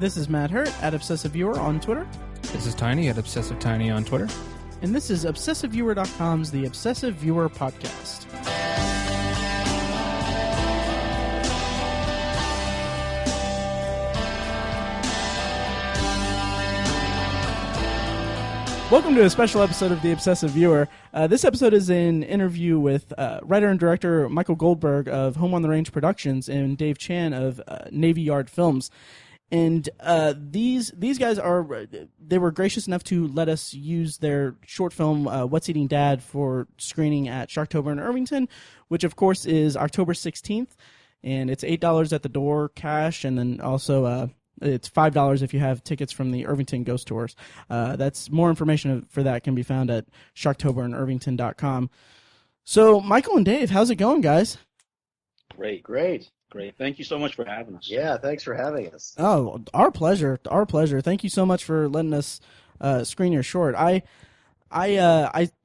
This is Matt Hurt at Obsessive Viewer on Twitter. This is Tiny at Obsessive Tiny on Twitter. And this is ObsessiveViewer.com's The Obsessive Viewer Podcast. Welcome to a special episode of The Obsessive Viewer. This episode is an interview with writer and director Michael Goldburg of Home on the Range Productions and Dave Chan of Navy Yard Films. And these guys they were gracious enough to let us use their short film, What's Eating Dad, for screening at Shocktober in Irvington, which of course is October 16th. And it's $8 at the door, cash, and then also it's $5 if you have tickets from the Irvington Ghost Tours. That's more information for that can be found at shocktoberinirvington.com. So, Michael and Dave, how's it going, guys? Great. Thank you so much for having us. Yeah, thanks for having us. Oh, our pleasure. Thank you so much for letting us screen your short. I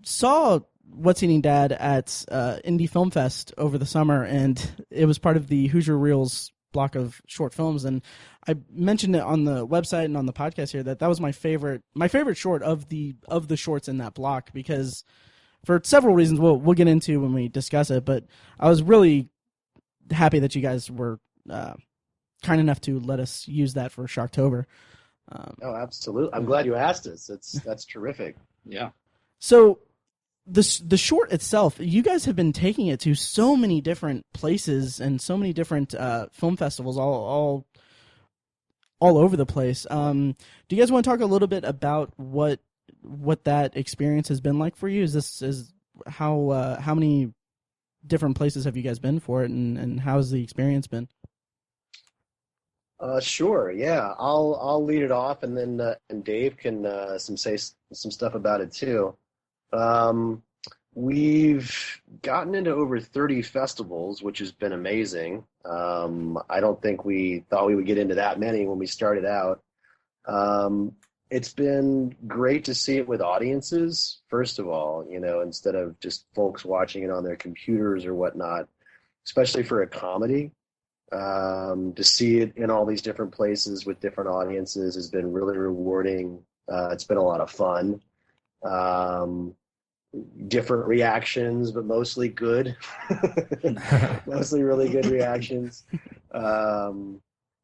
saw What's Eating Dad at Indie Film Fest over the summer, and it was part of the Hoosier Reels block of short films, and I mentioned it on the website and on the podcast here that was my favorite short of the shorts in that block, because for several reasons we'll get into when we discuss it, but I was really happy that you guys were kind enough to let us use that for Shocktober. Oh, absolutely. I'm glad you asked us. That's terrific. Yeah. So the short itself, you guys have been taking it to so many different places and so many different film festivals all over the place. Do you guys want to talk a little bit about what that experience has been like for you? How many different places have you guys been for it, and how's the experience been? Sure. Yeah, I'll lead it off, and then and Dave can say some stuff about it too. We've gotten into over 30 festivals, which has been amazing. I don't think we thought we would get into that many when we started out. It's been great to see it with audiences, first of all, instead of just folks watching it on their computers or whatnot, especially for a comedy. To see it in all these different places with different audiences has been really rewarding. It's been a lot of fun. Different reactions, but mostly good. Mostly really good reactions.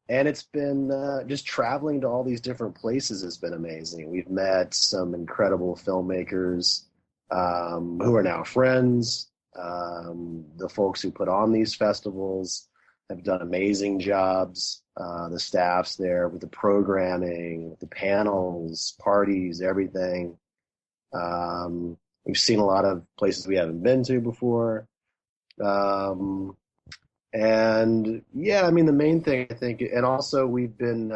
And it's been just traveling to all these different places has been amazing. We've met some incredible filmmakers who are now friends. The folks who put on these festivals have done amazing jobs. The staffs there with the programming, the panels, parties, everything. We've seen a lot of places we haven't been to before. And yeah, I mean, the main thing I think, and also we've been,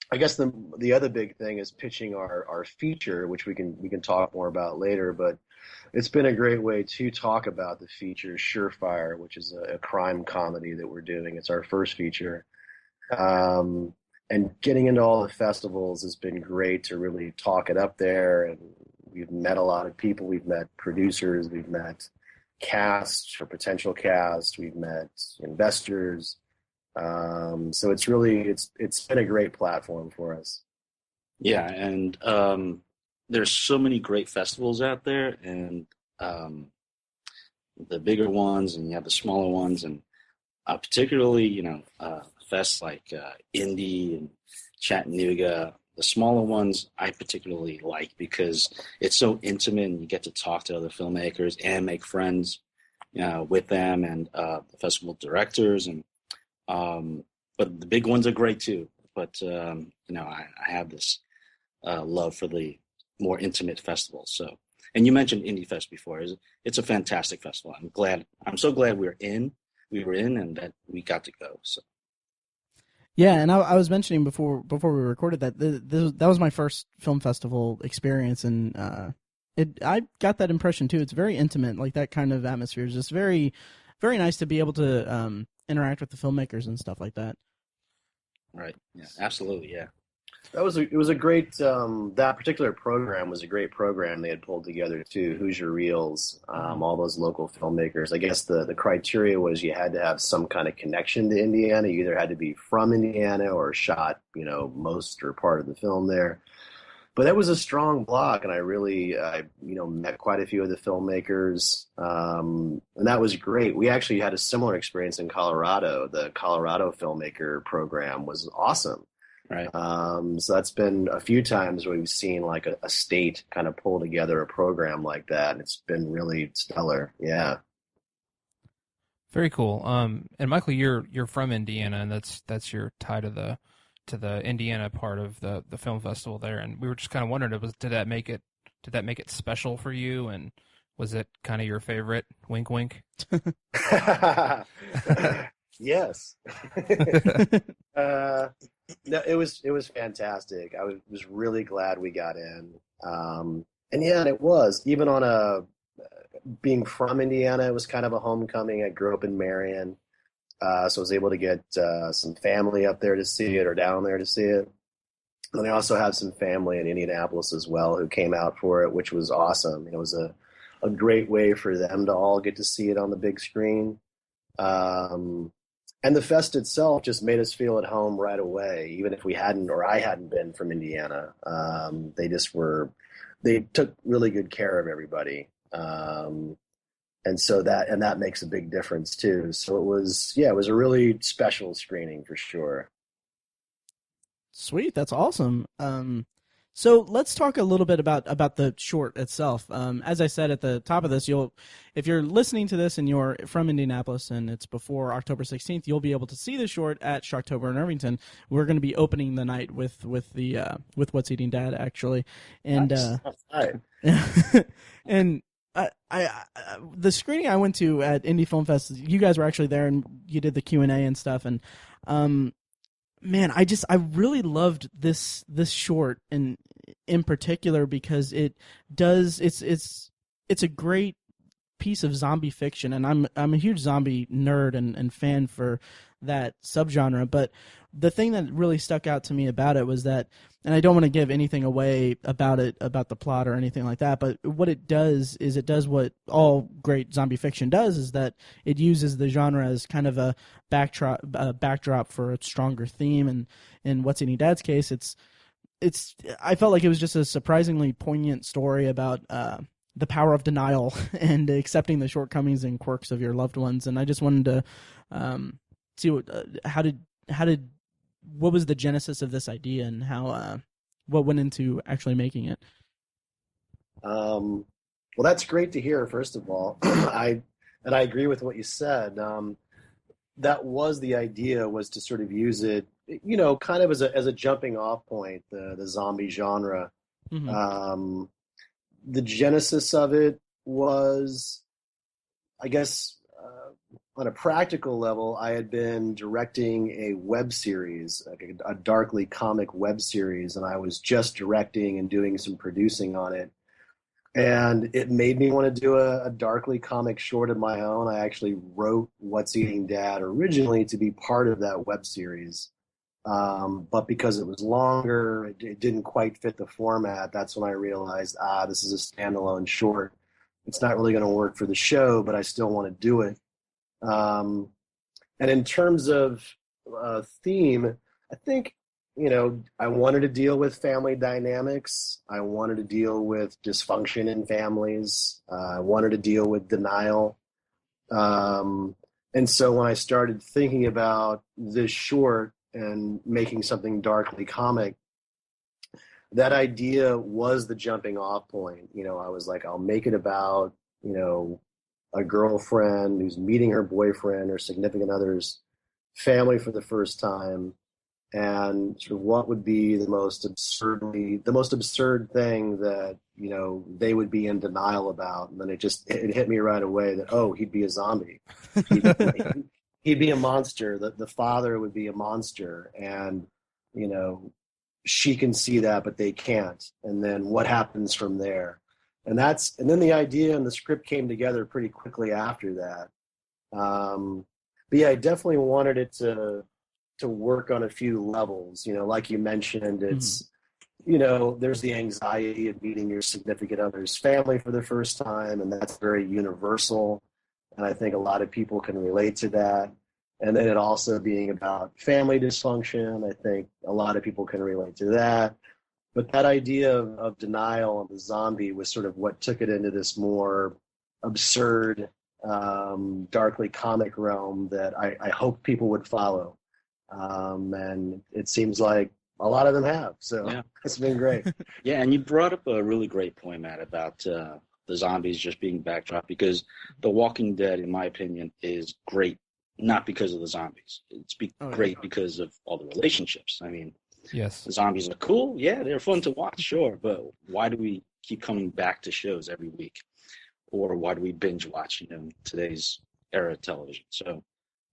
I guess the other big thing is pitching our feature, which we can talk more about later, but it's been a great way to talk about the feature Surefire, which is a crime comedy that we're doing. It's our first feature. And getting into all the festivals has been great to really talk it up there. And we've met a lot of people. We've met producers. We've met cast or potential cast. We've met investors. So it's been a great platform for us. Yeah, and there's so many great festivals out there, and the bigger ones, and you have the smaller ones, and particularly, fests like Indy and Chattanooga. The smaller ones I particularly like because it's so intimate and you get to talk to other filmmakers and make friends with them and the festival directors. And but the big ones are great too. But, I have this love for the more intimate festivals. So, and you mentioned Indie Fest before. It's a fantastic festival. I'm so glad we were in and that we got to go. So. Yeah, and I was mentioning before we recorded that that was my first film festival experience, and I got that impression too. It's very intimate, like that kind of atmosphere is just very, very nice to be able to interact with the filmmakers and stuff like that. Right. Yeah. Absolutely. Yeah. It was a great that particular program was a great program they had pulled together too. Hoosier Reels, all those local filmmakers. I guess the criteria was you had to have some kind of connection to Indiana. You either had to be from Indiana or shot, most or part of the film there. But that was a strong block, and I met quite a few of the filmmakers, and that was great. We actually had a similar experience in Colorado. The Colorado filmmaker program was awesome. Right. So that's been a few times where we've seen like a state kind of pull together a program like that, and it's been really stellar. Yeah. Very cool. And Michael, you're from Indiana, and that's your tie to the Indiana part of the film festival there. And we were just kind of wondering, did that make it special for you? And was it kind of your favorite? Wink, wink. Yes. No, it was fantastic. I was really glad we got in. And yeah, and it was even on being from Indiana, it was kind of a homecoming. I grew up in Marion. So I was able to get some family up there to see it or down there to see it. And I also have some family in Indianapolis as well who came out for it, which was awesome. It was a great way for them to all get to see it on the big screen. And the fest itself just made us feel at home right away, even if we hadn't or I hadn't been from Indiana. They took really good care of everybody. And so that makes a big difference too. So it was a really special screening for sure. Sweet, that's awesome. So let's talk a little bit about the short itself. As I said at the top of this, if you're listening to this and you're from Indianapolis and it's before October 16th, you'll be able to see the short at Shocktober in Irvington. We're going to be opening the night with What's Eating Dad actually, and and. The screening I went to at Indie Film Fest, you guys were actually there and you did the Q&A and stuff. And, man, I really loved this short in particular because it's a great piece of zombie fiction. And I'm a huge zombie nerd and fan for that subgenre. But the thing that really stuck out to me about it was that, and I don't want to give anything away about the plot or anything like that, but what it does is it does what all great zombie fiction does, is that it uses the genre as kind of a backdrop for a stronger theme. And in What's Eating Dad's case, I felt like it was just a surprisingly poignant story about the power of denial and accepting the shortcomings and quirks of your loved ones. And I just wanted to see what was the genesis of this idea and how what went into actually making it. Well, that's great to hear. First of all, I agree with what you said. That was the idea, was to sort of use it, kind of as a jumping off point, the zombie genre. Mm-hmm. The genesis of it was, I guess, on a practical level, I had been directing a web series, like a darkly comic web series, and I was just directing and doing some producing on it. And it made me want to do a darkly comic short of my own. I actually wrote What's Eating Dad originally to be part of that web series. But because it was longer, it didn't quite fit the format. That's when I realized, this is a standalone short. It's not really going to work for the show, but I still want to do it. And in terms of theme, I think, I wanted to deal with family dynamics. I wanted to deal with dysfunction in families. I wanted to deal with denial. And so when I started thinking about this short and making something darkly comic, that idea was the jumping off point. I was like, I'll make it about, a girlfriend who's meeting her boyfriend or significant other's family for the first time, and sort of what would be the most absurd thing that, they would be in denial about. And then it hit me right away that, he'd be a zombie. He'd be a monster. The father would be a monster. And, she can see that, but they can't. And then what happens from there? And then the idea and the script came together pretty quickly after that. But yeah, I definitely wanted it to to work on a few levels. Like you mentioned, it's there's the anxiety of meeting your significant other's family for the first time, and that's very universal. And I think a lot of people can relate to that. And then it also being about family dysfunction, I think a lot of people can relate to that. But that idea of denial of the zombie was sort of what took it into this more absurd, darkly comic realm that I hope people would follow. And it seems like a lot of them have. So It's been great. Yeah, and you brought up a really great point, Matt, about the zombies just being backdrop, because The Walking Dead, in my opinion, is great, not because of the zombies. It's great because of all the relationships. I mean, yes, the zombies are cool. Yeah, they're fun to watch, sure. But why do we keep coming back to shows every week? Or why do we binge watch, today's era of television? So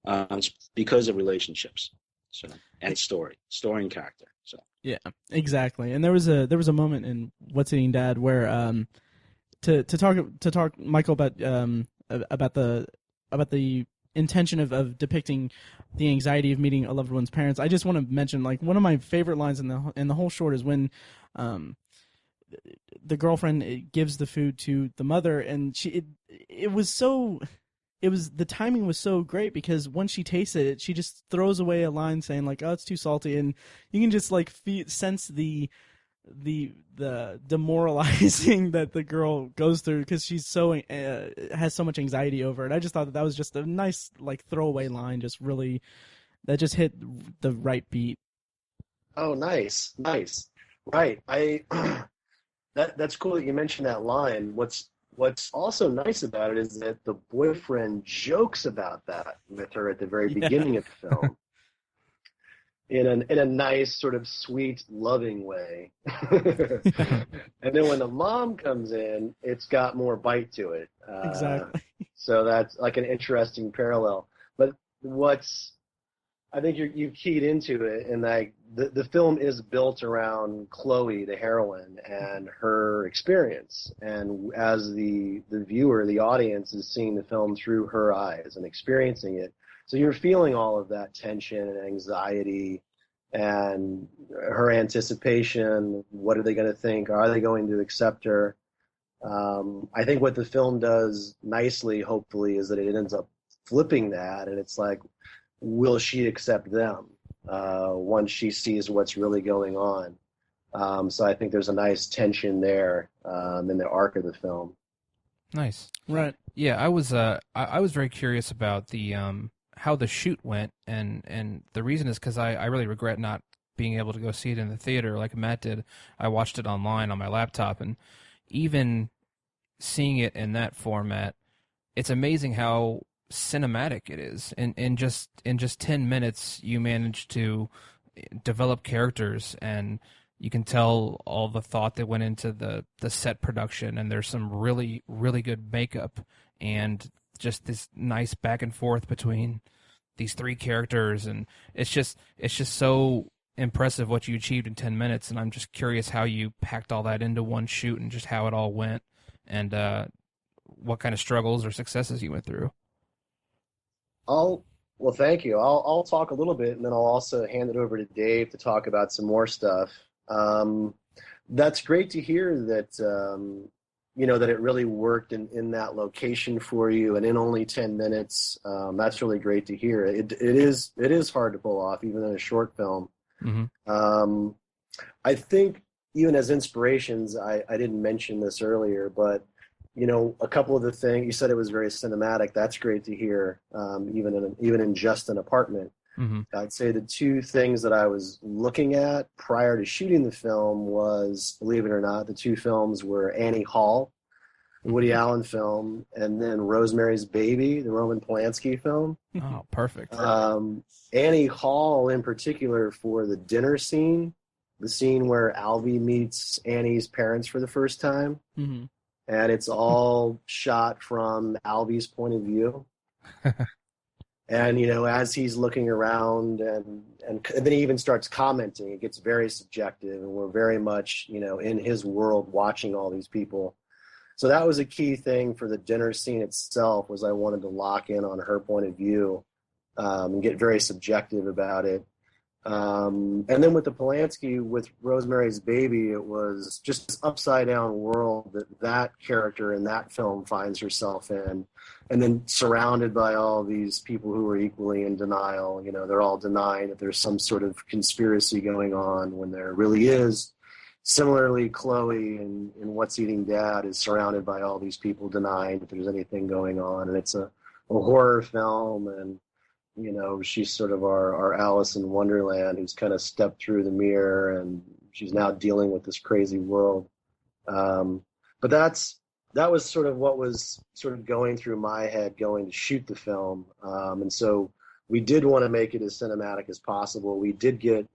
it's because of relationships. So, and story and character. So yeah, exactly. And there was a moment in What's Eating Dad where to talk Michael about the intention of depicting the anxiety of meeting a loved one's parents. I just want to mention, like, one of my favorite lines in the whole short is when the girlfriend gives the food to the mother, and the timing was so great, because once she tastes it, she just throws away a line saying, like, "Oh, it's too salty," and you can just like sense the demoralizing that the girl goes through, because she's so has so much anxiety over it. I just thought that was just a nice, like, throwaway line, just really that just hit the right beat. Oh, nice. Right. That's cool that you mentioned that line. What's also nice about it is that the boyfriend jokes about that with her at the very beginning of the film. In a nice, sort of sweet, loving way. And then when the mom comes in, it's got more bite to it. Exactly. So that's like an interesting parallel. But I think you've keyed into it, and like the film is built around Chloe, the heroine, and her experience. And as the viewer, the audience is seeing the film through her eyes and experiencing it. So you're feeling all of that tension and anxiety and her anticipation. What are they going to think? Are they going to accept her? I think what the film does nicely, hopefully, is that it ends up flipping that, and it's like, will she accept them once she sees what's really going on? So I think there's a nice tension there in the arc of the film. Nice. Right. Yeah, I was very curious about the how the shoot went, and the reason is because I really regret not being able to go see it in the theater like Matt did. I watched it online on my laptop, and even seeing it in that format, it's amazing how cinematic it is. In just 10 minutes, you manage to develop characters, and you can tell all the thought that went into the set production, and there's some really, really good makeup, and just this nice back and forth between these three characters, and it's just so impressive what you achieved in 10 minutes, and I'm just curious how you packed all that into one shoot, and just how it all went, and what kind of struggles or successes you went through. Well, thank you. I'll talk a little bit, and then I'll also hand it over to Dave to talk about some more stuff. That's great to hear that that it really worked in that location for you, and in only 10 minutes. That's really great to hear. It is hard to pull off, even in a short film. Mm-hmm. I think even as inspirations, I didn't mention this earlier, but a couple of the things you said, it was very cinematic. That's great to hear. Even in just an apartment. Mm-hmm. I'd say the two things that I was looking at prior to shooting the film was, believe it or not, the two films were Annie Hall, the Woody Allen film, and then Rosemary's Baby, the Roman Polanski film. Oh, perfect. Annie Hall in particular for the dinner scene, the scene where Alvy meets Annie's parents for the first time. Mm-hmm. And it's all shot from Alvy's point of view. And, as he's looking around and then he even starts commenting, it gets very subjective, and we're very much, in his world watching all these people. So that was a key thing for the dinner scene itself, was I wanted to lock in on her point of view and get very subjective about it. And then with the Polanski, with Rosemary's Baby, it was just this upside down world that character in that film finds herself in, and then surrounded by all these people who are equally in denial. They're all denying that there's some sort of conspiracy going on when there really is. Similarly, Chloe in What's Eating Dad is surrounded by all these people denying that there's anything going on, and it's a horror film, and she's sort of our Alice in Wonderland who's kind of stepped through the mirror, and she's now dealing with this crazy world. But that was sort of what was sort of going through my head going to shoot the film, and so we did want to make it as cinematic as possible. We did get,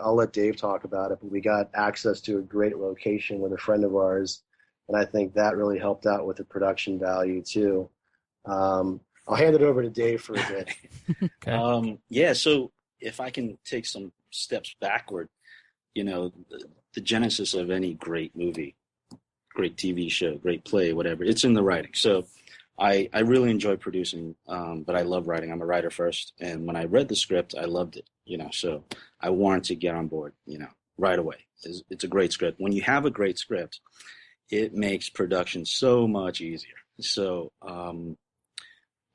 I'll let Dave talk about it, but we got access to a great location with a friend of ours, and I think that really helped out with the production value too. I'll hand it over to Dave for a bit. Okay. So if I can take some steps backward, the genesis of any great movie, great TV show, great play, whatever, it's in the writing. So I really enjoy producing, but I love writing. I'm a writer first. And when I read the script, I loved it, so I wanted to get on board, right away. It's a great script. When you have a great script, it makes production so much easier. So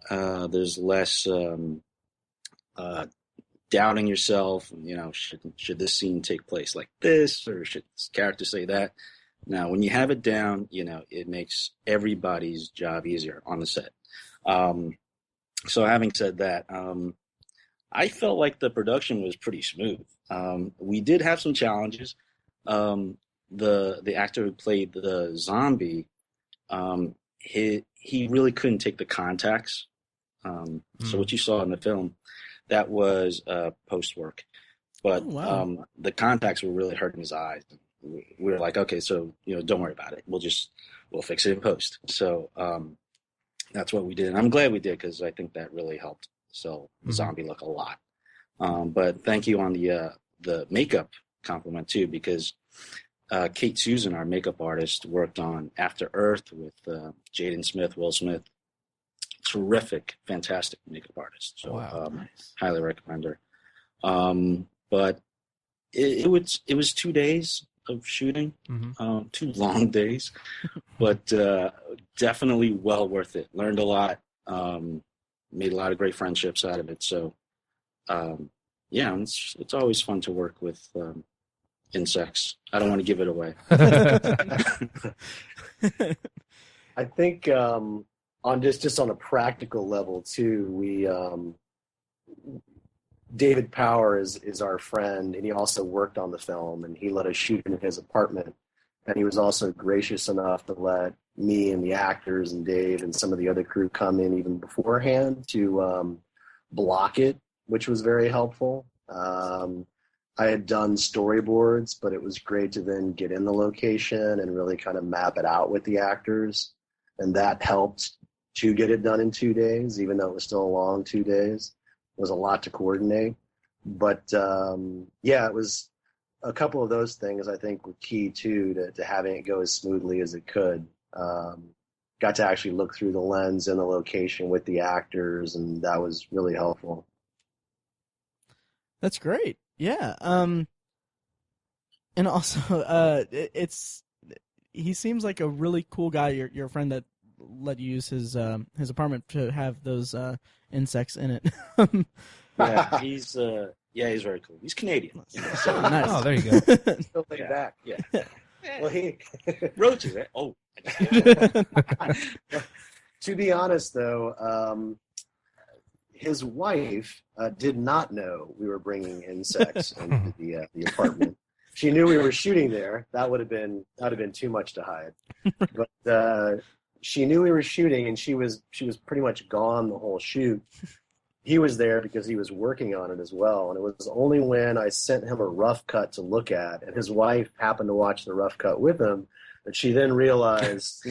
there's less doubting yourself, should this scene take place like this, or should this character say that? Now, when you have it down, it makes everybody's job easier on the set. So having said that, I felt like the production was pretty smooth. We did have some challenges. The actor who played the zombie, he really couldn't take the contacts. So what you saw in the film, that was post work. But the contacts were really hurting his eyes. We were like, okay, so don't worry about it. We'll fix it in post. So that's what we did, and I'm glad we did because I think that really helped sell the zombie look a lot. But thank you on the makeup compliment too, because Kate Susan, our makeup artist, worked on After Earth with Jaden Smith, Will Smith. Terrific, fantastic makeup artist. So nice. Highly recommend her. But it was 2 days of shooting, 2 long days, but definitely well worth it. Learned a lot, made a lot of great friendships out of it. So, it's always fun to work with insects. I don't want to give it away. I think on just on a practical level too, we David Power is our friend, and he also worked on the film, and he let us shoot in his apartment. And he was also gracious enough to let me and the actors and Dave and some of the other crew come in even beforehand to block it, which was very helpful. I had done storyboards, but it was great to then get in the location and really kind of map it out with the actors. And that helped to get it done in 2 days, even though it was still a long 2 days. It was a lot to coordinate. But, it was a couple of those things I think were key, too, to having it go as smoothly as it could. Got to actually look through the lens and the location with the actors, and that was really helpful. That's great. Yeah. And also, he seems like a really cool guy. Your friend that let you use his apartment to have those insects in it. Yeah, he's very cool. He's Canadian. So nice. Oh, there you go. Still laid back. Yeah. Well, he roaches. Right? Oh. To be honest, though, his wife did not know we were bringing insects into the apartment. She knew we were shooting there. That would have been too much to hide. But she knew we were shooting, and she was pretty much gone the whole shoot. He was there because he was working on it as well, and it was only when I sent him a rough cut to look at, and his wife happened to watch the rough cut with him, that she then realized,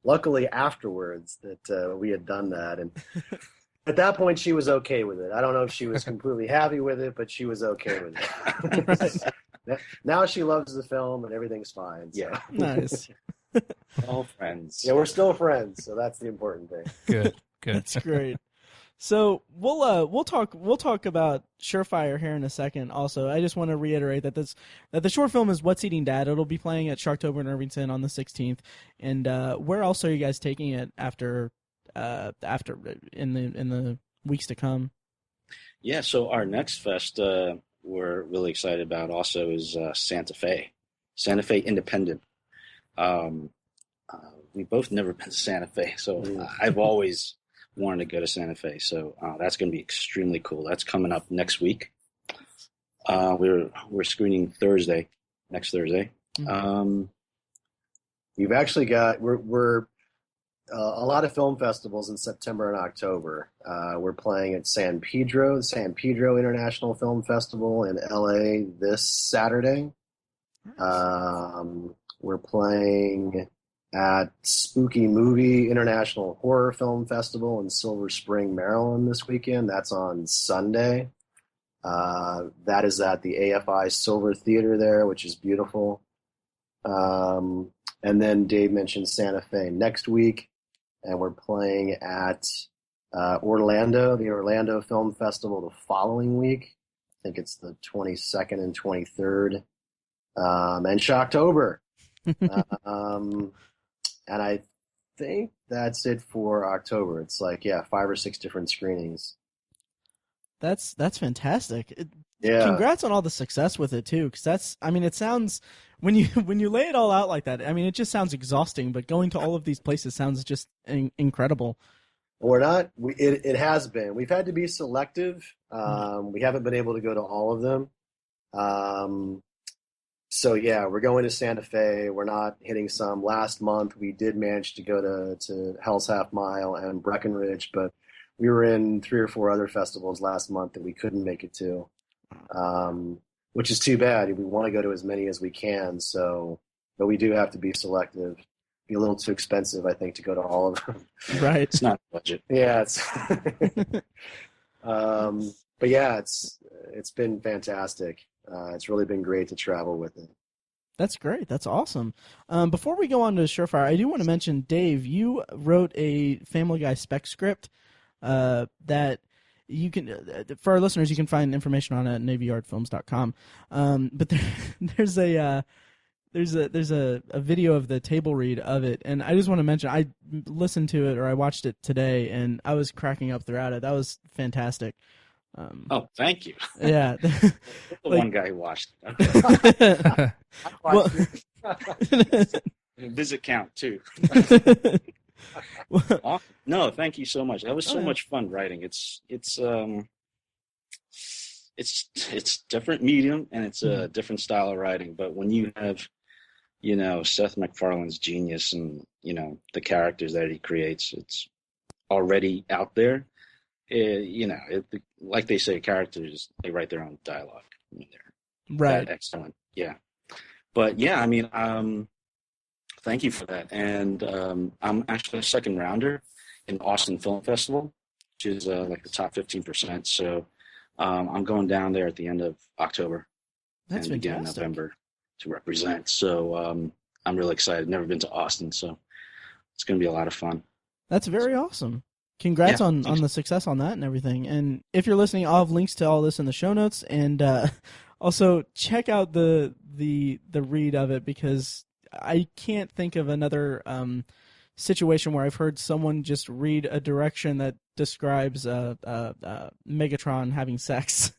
luckily afterwards, that we had done that. And at that point, she was okay with it. I don't know if she was completely happy with it, but she was okay with it. Now she loves the film, and everything's fine. So. Yeah. Nice. All friends. Yeah, we're still friends, so that's the important thing. Good. That's great. So we'll talk about Surefire here in a second. Also, I just want to reiterate that the short film is What's Eating Dad. It'll be playing at Shocktober in Irvington on the 16th. And where else are you guys taking it after in the weeks to come? Yeah, so our next fest we're really excited about also is Santa Fe Independent. We've both never been to Santa Fe, so I've always wanted to go to Santa Fe. So that's going to be extremely cool. That's coming up next week. We're screening next Thursday. We've actually got we're a lot of film festivals in September and October. We're playing at San Pedro International Film Festival in LA this Saturday. We're playing at Spooky Movie International Horror Film Festival in Silver Spring, Maryland this weekend. That's on Sunday. That is at the AFI Silver Theater there, which is beautiful. And then Dave mentioned Santa Fe next week, and we're playing at the Orlando Film Festival the following week. I think it's the 22nd and 23rd. And Shocktober. And I think that's it for October. It's 5 or 6 different screenings. That's fantastic. Yeah. Congrats on all the success with it too, because it sounds when you lay it all out like that, it just sounds exhausting. But going to all of these places sounds just incredible. We're not. It has been. We've had to be selective. We haven't been able to go to all of them. So yeah, we're going to Santa Fe. We're not hitting some. Last month we did manage to go to Hell's Half Mile and Breckenridge, but we were in 3 or 4 other festivals last month that we couldn't make it to, which is too bad. We want to go to as many as we can, but we do have to be selective. It'd be a little too expensive, I think, to go to all of them. Right. It's not budget. Yeah, it's but yeah, it's been fantastic. It's really been great to travel with it. That's great. That's awesome. Before we go on to Surefire, I do want to mention, Dave, you wrote a Family Guy spec script that you can, for our listeners, you can find information on it at navyyardfilms.com. But there's a video of the table read of it, and I just want to mention, I listened to it, or I watched it today, and I was cracking up throughout it. That was fantastic. Thank you. Yeah. One guy who watched it. Okay. Visit count too. No, thank you so much. That was so much fun writing. It's different medium, and it's a different style of writing. But when you have, Seth MacFarlane's genius and, the characters that he creates, it's already out there. Like they say, characters, they write their own dialogue. They're right. Excellent. Yeah. But yeah, thank you for that. And I'm actually a second rounder in Austin Film Festival, which is like the top 15%. So I'm going down there at the end of October. That's and begin November to represent. So I'm really excited. Never been to Austin, so it's going to be a lot of fun. That's very awesome. Congrats on the success on that and everything. And if you're listening, I'll have links to all this in the show notes. And also check out the read of it, because I can't think of another situation where I've heard someone just read a direction that describes Megatron having sex.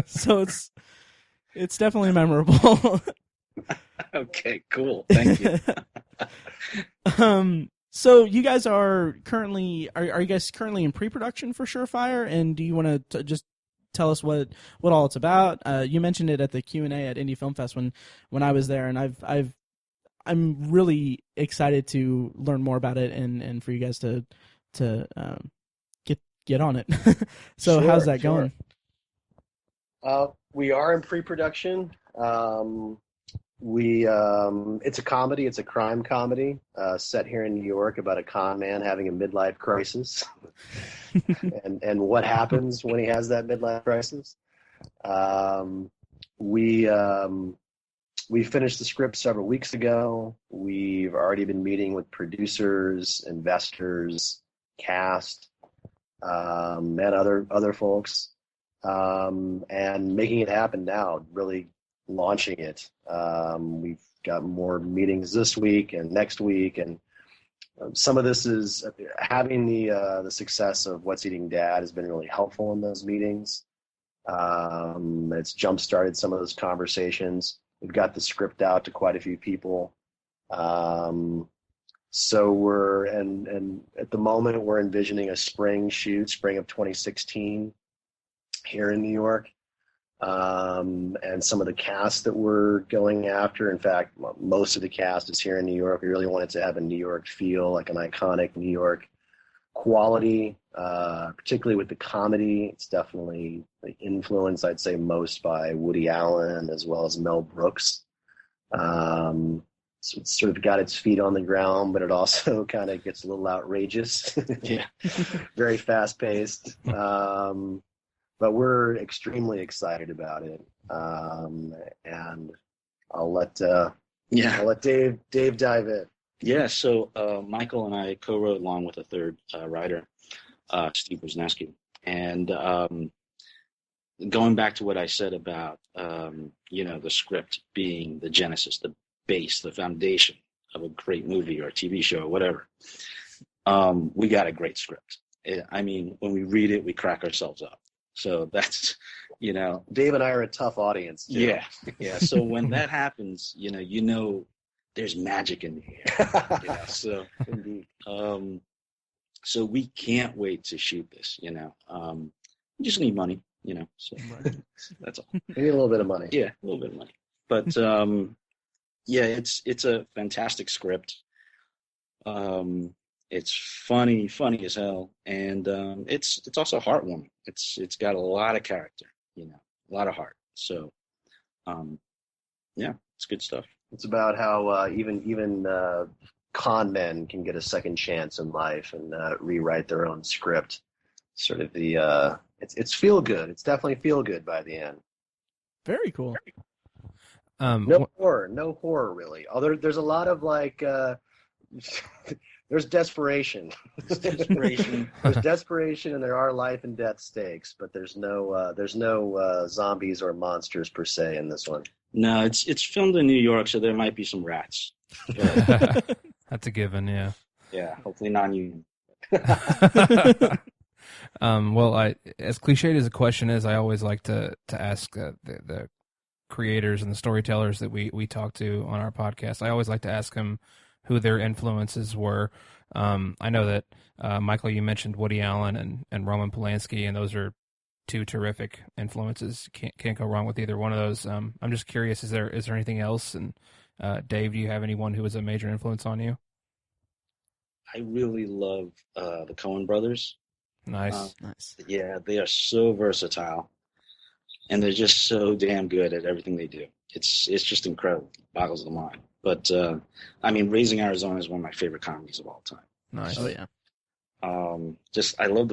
So it's definitely memorable. Okay, cool. Thank you. So you guys are you guys currently in pre-production for Surefire, and do you want to just tell us what all it's about? You mentioned it at the Q&A at Indie Film Fest when I was there, and I'm really excited to learn more about it and for you guys to get on it. So how's that going? We are in pre-production. It's a comedy. It's a crime comedy set here in New York about a con man having a midlife crisis, and what happens when he has that midlife crisis. We finished the script several weeks ago. We've already been meeting with producers, investors, cast. and other folks, and making it happen now, really launching it. We've got more meetings this week and next week, and some of this is having the success of What's Eating Dad has been really helpful in those meetings. It's jump-started some of those conversations. We've got the script out to quite a few people. So we're, and at the moment we're envisioning a spring of 2016 here in New York. And some of the cast that we're going after, in fact, most of the cast is here in New York. We really wanted to have a New York feel, like an iconic New York quality, particularly with the comedy. It's definitely influenced, I'd say, most by Woody Allen as well as Mel Brooks. So it's sort of got its feet on the ground, but it also kind of gets a little outrageous. Yeah. Very fast-paced. But we're extremely excited about it. And I'll let Dave dive in. Yeah, so Michael and I co-wrote along with a third writer, Steve Wisniewski. And going back to what I said about, the script being the genesis, the base, the foundation of a great movie or a TV show or whatever, we got a great script. When we read it, we crack ourselves up. So that's, Dave and I are a tough audience, too. Yeah. Yeah. So when that happens, there's magic in the air. So, Indeed. So we can't wait to shoot this, we just need money, so that's all. We need a little bit of money. Yeah, a little bit of money. But, yeah, it's a fantastic script. It's funny as hell, and it's also heartwarming. It's got a lot of character, a lot of heart. So, yeah, it's good stuff. It's about how even con men can get a second chance in life and rewrite their own script. Sort of it's feel good. It's definitely feel good by the end. Very cool. No horror really. Although there's a lot of there's desperation. There's desperation, and there are life and death stakes, but there's no zombies or monsters per se in this one. No, it's filmed in New York, so there might be some rats. That's a given, yeah. Yeah, hopefully non-union. Well, as cliched as a question is, I always like to ask the creators and the storytellers that we talk to on our podcast. I always like to ask them who their influences were. I know that, Michael, you mentioned Woody Allen and Roman Polanski, and those are two terrific influences. Can't go wrong with either one of those. I'm just curious, is there anything else? And Dave, do you have anyone who was a major influence on you? I really love the Coen brothers. Nice. Nice. Yeah, they are so versatile, and they're just so damn good at everything they do. It's just incredible. It boggles the mind. But Raising Arizona is one of my favorite comedies of all time. Nice. Oh yeah. I love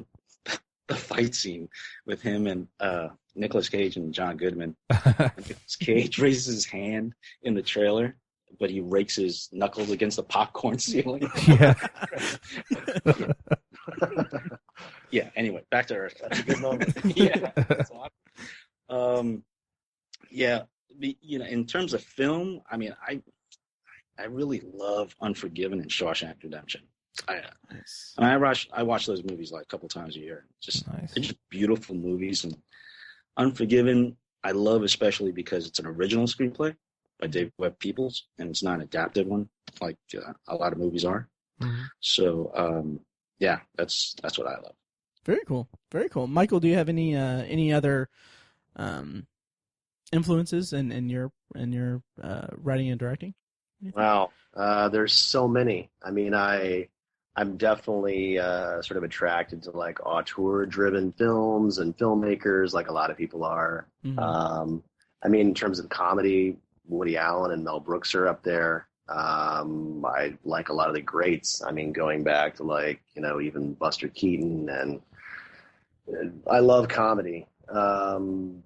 the fight scene with him and Nicolas Cage and John Goodman. Nicolas Cage raises his hand in the trailer, but he rakes his knuckles against the popcorn ceiling. Yeah. Yeah. Anyway, back to Earth. That's a good moment. Yeah. That's a lot. Yeah. In terms of film, I really love Unforgiven and Shawshank Redemption. I watch those movies like a couple times a year. Nice. They're just beautiful movies. And Unforgiven, I love especially because it's an original screenplay by Dave Webb Peoples, and it's not an adapted one like a lot of movies are. Mm-hmm. So, yeah, that's what I love. Very cool. Very cool. Michael, do you have any other influences in your writing and directing? Wow, there's so many. I'm definitely sort of attracted to like auteur-driven films and filmmakers, like a lot of people are. Mm-hmm. In terms of comedy, Woody Allen and Mel Brooks are up there. I like a lot of the greats. Going back to even Buster Keaton, and I love comedy. And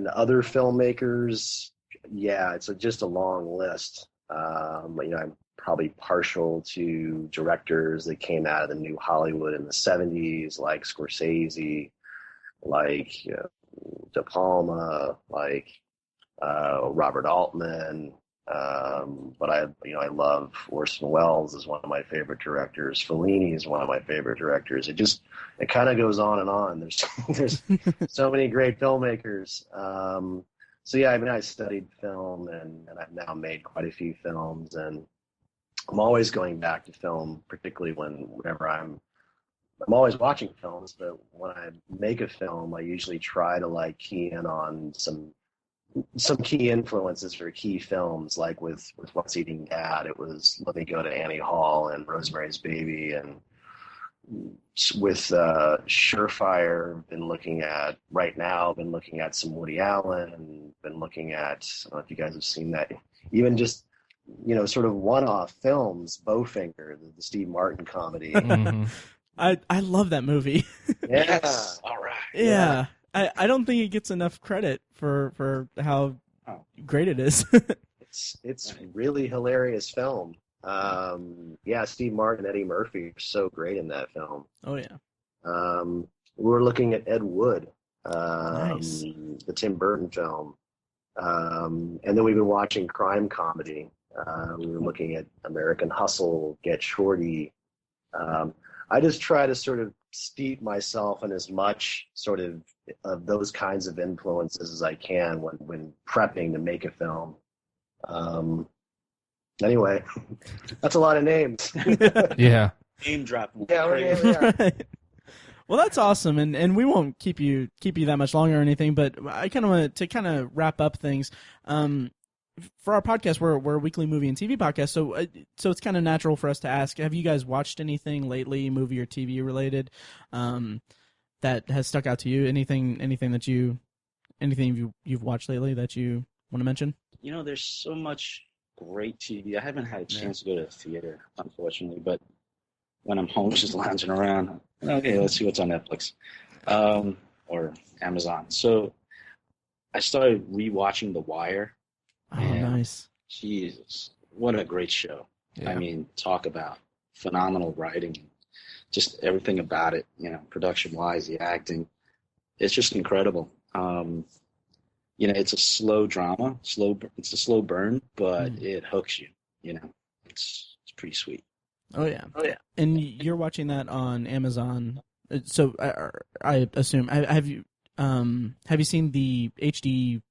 other filmmakers, yeah, it's just a long list. I'm probably partial to directors that came out of the new Hollywood in the 70s, like Scorsese, like De Palma, like Robert Altman. But I love Orson Welles is one of my favorite directors. Fellini is one of my favorite directors. It kind of goes on and on. There's so many great filmmakers. So yeah, I mean, I studied film and I've now made quite a few films, and I'm always going back to film, particularly whenever I'm always watching films, but when I make a film, I usually try to like key in on some key influences for key films. Like with What's Eating Dad, it was Let Me Go to Annie Hall and Rosemary's Baby. And with Surefire, I've been looking at some Woody Allen, and been looking at, I don't know if you guys have seen that, even just, sort of one-off films, Bowfinger, the Steve Martin comedy. Mm-hmm. I love that movie. Yeah. Yes. All right. Yeah. I don't think it gets enough credit for how great it is. It's really hilarious film. Steve Martin and Eddie Murphy are so great in that film. Oh yeah. We were looking at Ed Wood, Nice. the Tim Burton film, and then we've been watching crime comedy. We were looking at American Hustle, Get Shorty. I just try to sort of steep myself in as much sort of those kinds of influences as I can when prepping to make a film. Anyway, that's a lot of names. Yeah. Name drop. Yeah. Right. Well, that's awesome, and we won't keep you that much longer or anything. But I kind of want to wrap up things. For our podcast, we're a weekly movie and TV podcast, so it's kind of natural for us to ask: have you guys watched anything lately, movie or TV related, that has stuck out to you? Anything that you've watched lately that you want to mention? There's so much great TV. I haven't had a chance to go to the theater, unfortunately, but when I'm home just lounging around, okay, let's see what's on Netflix or Amazon. So I started rewatching The Wire. Oh, nice. Jesus, what a great show. Yeah. I mean, talk about phenomenal writing, just everything about it, production-wise, the acting. It's just incredible. It's a slow drama, it's a slow burn, but it hooks you, It's pretty sweet. Oh yeah. And you're watching that on Amazon. So I assume, have you seen the HD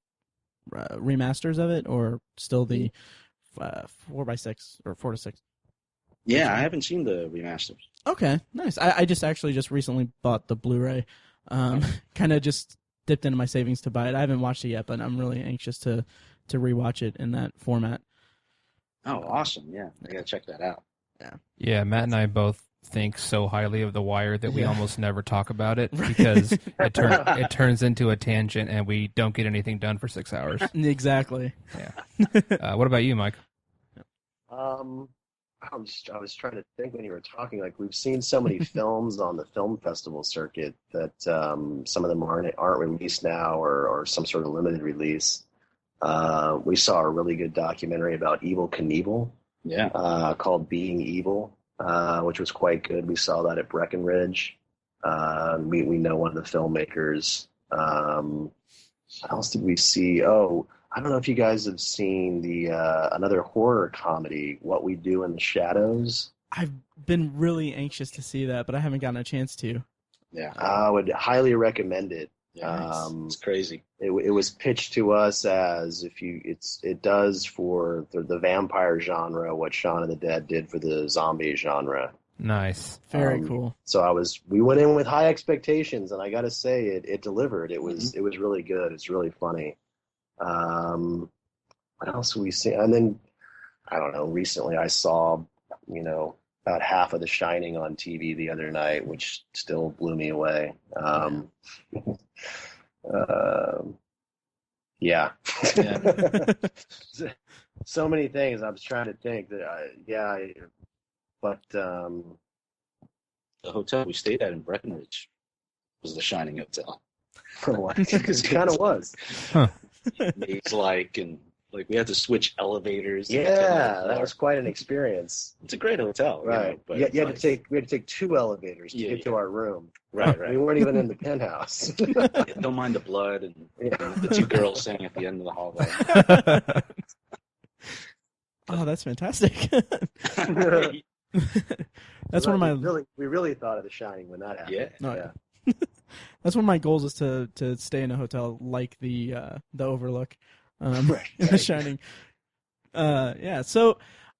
remasters of it, or still the 4x6 or 4:6? Yeah, I haven't seen the remasters. Okay, nice. I just recently bought the Blu-ray. Kind of just dipped into my savings to buy it. I haven't watched it yet, but I'm really anxious to rewatch it in that format. Oh, awesome! Yeah, I gotta check that out. Yeah, Matt and I both think so highly of The Wire that we almost never talk about it because it turns into a tangent and we don't get anything done for 6 hours. Exactly. Yeah. What about you, Mike? I was trying to think when you were talking. Like, we've seen so many films on the film festival circuit that some of them aren't released now, or some sort of limited release. We saw a really good documentary about Evel Knievel. Yeah. Called Being Evil, which was quite good. We saw that at Breckenridge. We know one of the filmmakers. What else did we see? Oh, I don't know if you guys have seen the another horror comedy, What We Do in the Shadows. I've been really anxious to see that, but I haven't gotten a chance to. Yeah. I would highly recommend it. Yeah, it's crazy. It was pitched to us as it does for the vampire genre what Shaun of the Dead did for the zombie genre. Nice. Very cool. So we went in with high expectations, and I got to say it delivered. It was really good. It's really funny. What else have we seen? And then I don't know. Recently, I saw about half of The Shining on TV the other night, which still blew me away. Yeah. So many things. I was trying to think that The hotel we stayed at in Breckenridge was the Shining Hotel. It kind of was. Huh. Maze-like, and Like we had to switch elevators. To Yeah, that was quite an experience. It's a great hotel, Right? But we had to take 2 elevators to get to our room. Right. We weren't even in the penthouse. Don't mind the blood and the 2 girls sitting at the end of the hallway. Oh, that's fantastic. That's one of my. We really thought of The Shining when that happened. Yeah. No, yeah. That's one of my goals is to stay in a hotel like the Overlook, The Shining. Yeah. So, all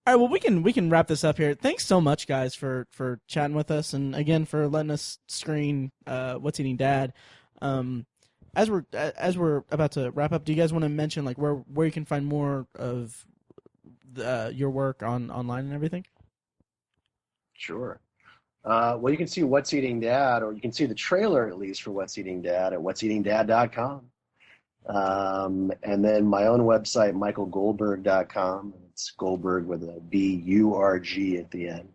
right. Well, we can wrap this up here. Thanks so much, guys, for chatting with us, and again for letting us screen What's Eating Dad. As we're about to wrap up, do you guys want to mention like where you can find more of your work online and everything? Sure. Well, you can see What's Eating Dad, or you can see the trailer at least for What's Eating Dad at what'seatingdad.com. And then my own website, michaelgoldburg.com. It's Goldburg with a B-U-R-G at the end.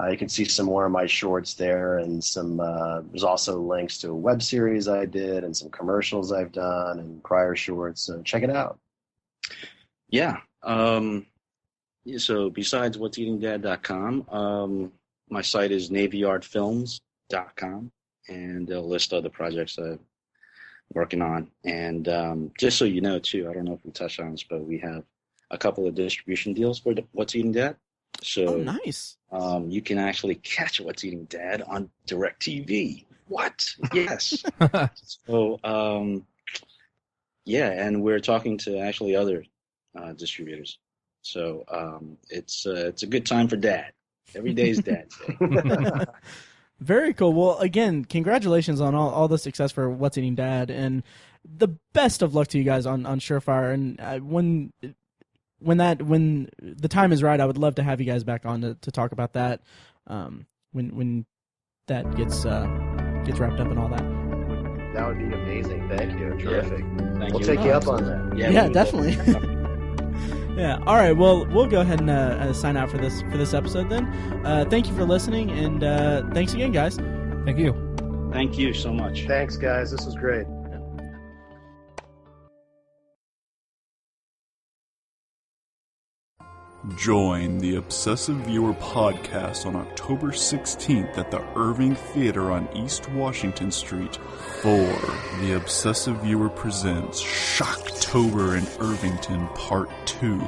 You can see some more of my shorts there, and some. There's also links to a web series I did and some commercials I've done and prior shorts. So check it out. Yeah. So besides what'seatingdad.com, my site is navyyardfilms.com, and they'll list other projects I'm working on. And just so you know, too, I don't know if we touched on this, but we have a couple of distribution deals for What's Eating Dad. So nice. You can actually catch What's Eating Dad on DirecTV. What? Yes. So, yeah, and we're talking to actually other distributors. So it's a good time for Dad. Every day is Dad's Day. Very cool. Well, again, congratulations on all the success for What's Eating Dad, and the best of luck to you guys on Surefire. And when the time is right, I would love to have you guys back on to talk about that when that gets wrapped up and all that. That would be amazing. Thank you. Terrific. Thank we'll you. take you up on that. Yeah, definitely. Yeah. All right. Well, we'll go ahead and sign out for this episode then. Thank you for listening, and thanks again, guys. Thank you. Thank you so much. Thanks, guys. This was great. Join the Obsessive Viewer podcast on October 16th at the Irving Theater on East Washington Street for The Obsessive Viewer presents Shocktober in Irvington Part 2.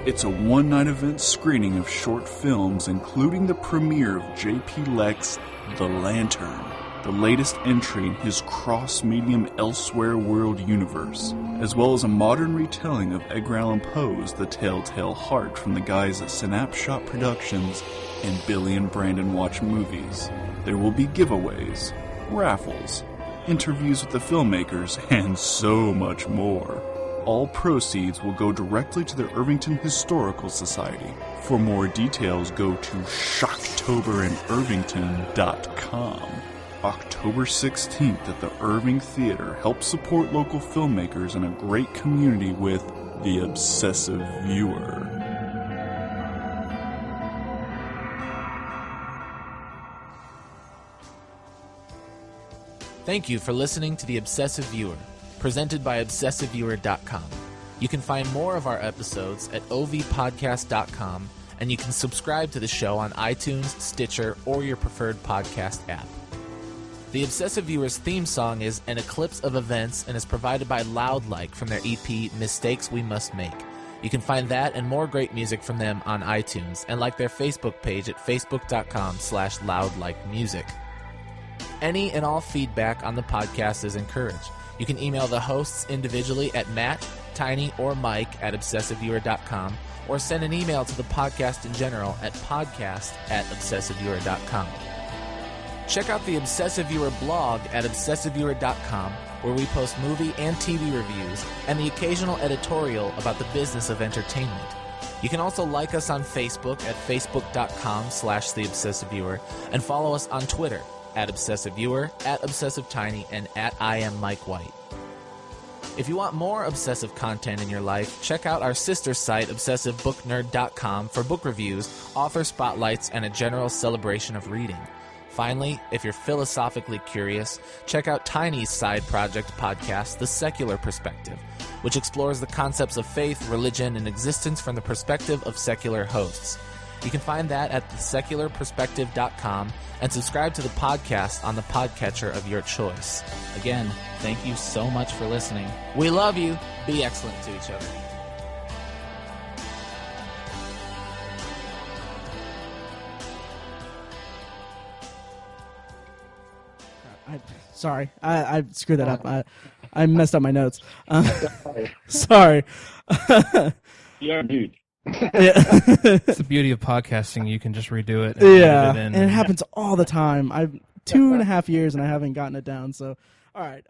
It's a one-night event screening of short films, including the premiere of J.P. Leck's The Lantern, the latest entry in his cross-medium Elsewhere World universe, as well as a modern retelling of Edgar Allan Poe's The Telltale Heart from the guys at Synapshot Productions and Billy and Brandon Watch Movies. There will be giveaways, raffles, interviews with the filmmakers, and so much more. All proceeds will go directly to the Irvington Historical Society. For more details, go to shocktoberinirvington.com. October 16th at the Irving Theater. Help support local filmmakers and a great community with The Obsessive Viewer. Thank you for listening to The Obsessive Viewer, presented by ObsessiveViewer.com. You can find more of our episodes at ovpodcast.com, and you can subscribe to the show on iTunes, Stitcher, or your preferred podcast app. The Obsessive Viewer's theme song is An Eclipse of Events and is provided by Loudlike from their EP Mistakes We Must Make. You can find that and more great music from them on iTunes and like their Facebook page at facebook.com/loudlikemusic. Any and all feedback on the podcast is encouraged. You can email the hosts individually at Matt, Tiny, or Mike at ObsessiveViewer.com, or send an email to the podcast in general at podcast@ObsessiveViewer.com. Check out the Obsessive Viewer blog at ObsessiveViewer.com, where we post movie and TV reviews and the occasional editorial about the business of entertainment. You can also like us on Facebook at facebook.com/TheObsessiveViewer and follow us on Twitter at ObsessiveViewer, at ObsessiveTiny, and at IamMikeWhite. If you want more obsessive content in your life, check out our sister site, ObsessiveBookNerd.com, for book reviews, author spotlights, and a general celebration of reading. Finally, if you're philosophically curious, check out Tiny's side project podcast, The Secular Perspective, which explores the concepts of faith, religion, and existence from the perspective of secular hosts. You can find that at thesecularperspective.com and subscribe to the podcast on the podcatcher of your choice. Again, thank you so much for listening. We love you. Be excellent to each other. Sorry, I screwed that up. I messed up my notes. Sorry. You're a dude. Yeah. It's the beauty of podcasting. You can just redo it. And Yeah, edit it in. and it happens all the time. I've 2.5 years and I haven't gotten it down. So, all right.